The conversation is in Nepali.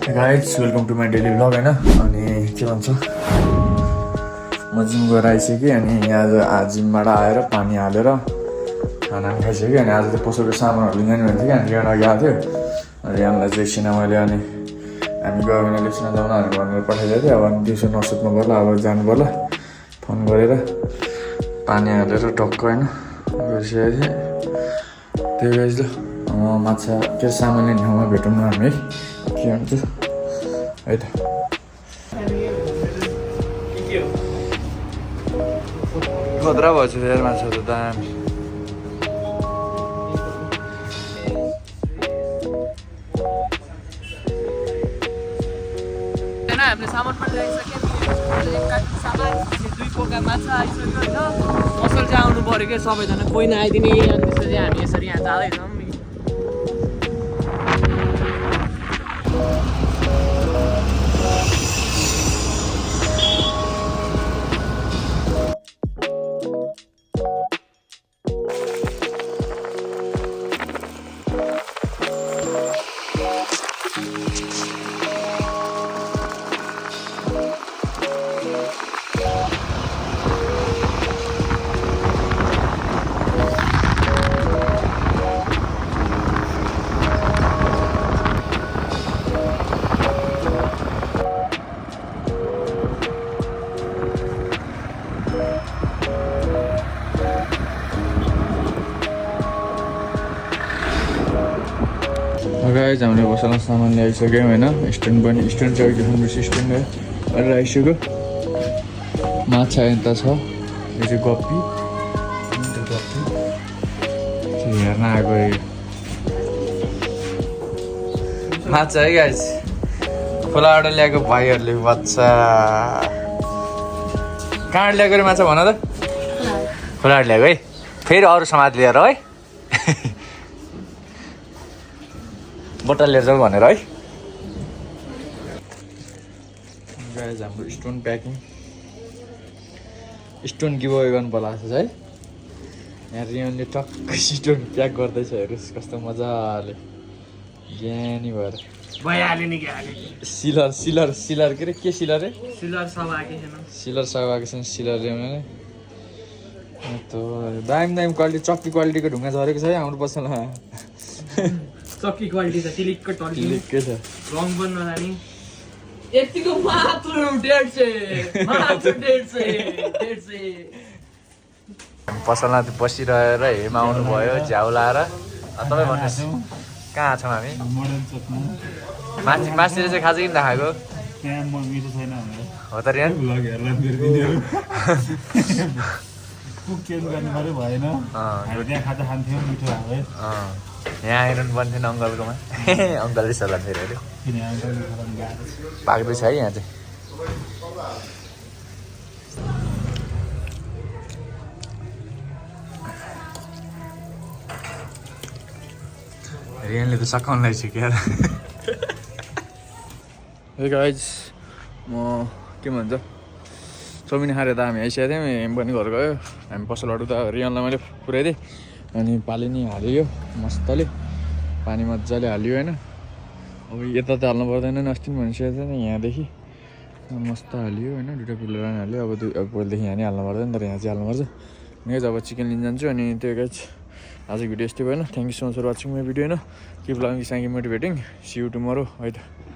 guys welcome to my daily vlog होइन अनि के भन्छ म जिम गएर आइसकेँ अनि आज जिमबाट आएर पानी हालेर खाना पनि खाइसकेँ अनि आज त्यो पसलको सामानहरू लिँदैन भने थियो कि हामी यहाँ गएको थियो रियानलाई चाहिँ एकछिन मैले अनि हामी गयो भने एकछिन जाउँ भनेर पठाइदिएको थिएँ अब अनि दिउँसो नसुत्नु पर्ला अब जानु पर्ला फोन गरेर पानी हालेर टक्क होइन गरिसकेको थिएँ त्यही गाइज ल माछा के सामान लिने ठाउँमा भेटौँ न हामी के भन्छ है त खतरा भएछ यार माछा त दामी हामीले सामान पनि ल्याइसक्यो सामान 2 पोका माछा आइसक्यो होइन पसल चाहिँ आउनु पऱ्यो क्या सबैजना कोही नआइदिने अनि त्यसपछि हामी यसरी यहाँ जाँदैछौँ गाइज हामीले पसलमा सामान ल्याइसक्यौँ होइन स्ट्यान्ड पनि स्ट्यान्ड चाहिँ स्ट्यान्ड गरेर आइसक्यो माछा यता छ यो चाहिँ गप्पी हेर्न आएको माछा है गाइज खोलाबाट ल्याएको भाइहरूले बच्चा कहाँबाट ल्याएको रे माछा भन त खोलाबाट ल्याएको है फेरि अरू समाज लिएर है बोतल लिएर जाउँ भनेर है गाइज हाम्रो स्टोन प्याकिङ स्टोन गिभअवे गर्नु पर्ला जस्तो छ है यहाँ रियनले टक्कै स्टोन प्याक गर्दैछ हेर्नुहोस् कस्तो मजाले ज्ञानी भएर भइहाल्यो नि सिलर सिलर सिलर के अरे के सिलर रे सिलर सब आएको छैन सिलर सब आएको छैन सिलर ल्याउने दामी दामी क्वालिटी चक्की क्वालिटीको ढुङ्गा झरेको छ है हाम्रो पसलमा चक्की क्वालिटी छ टिलिक्क टल्ली के छ रङ पनि नजाने यतिको मात्र 150 पसलमा बसिरहेर हेमा आउनु भयो झ्याउ लाएर तपाईँ भन्नुहोस् कहाँ छौँ हामी मान्छेले चाहिँ खाजा किन नखाएको हो त रियान यहाँ आइरहनु पर्ने थिएन अङ्कलकोमा अङ्कलले सल्लाह फेरि अरे पाक्दैछ है यहाँ चाहिँ रियनले त सकाउनु लागिसक्यो यार गाइज म के भन्छ चौमिन खाएर त हामी आइसकेको थियौँ हेम पनि घर गयो हामी पसलबाट त रियनलाई मैले पुऱ्याइदिएँ अनि पानी नि हाल्यो मस्तले पानी मजाले हाल्यो होइन अब यता त हाल्नु पर्दैन नि अस्ति पनि भनिसकेको थिएन यहाँदेखि मस्त हाल्यो होइन दुइटा पिलर हाल्यो अब पहिलेदेखि यहाँ नि हाल्नु पर्दैन तर यहाँ चाहिँ हाल्नुपर्छ नेक्स्ट अब चिकन लिन जान्छु अनि त्यो गाइज आजको भिडियो यस्तै भएन thank you so much for watching my video होइन keep loving motivating see you tomorrow है त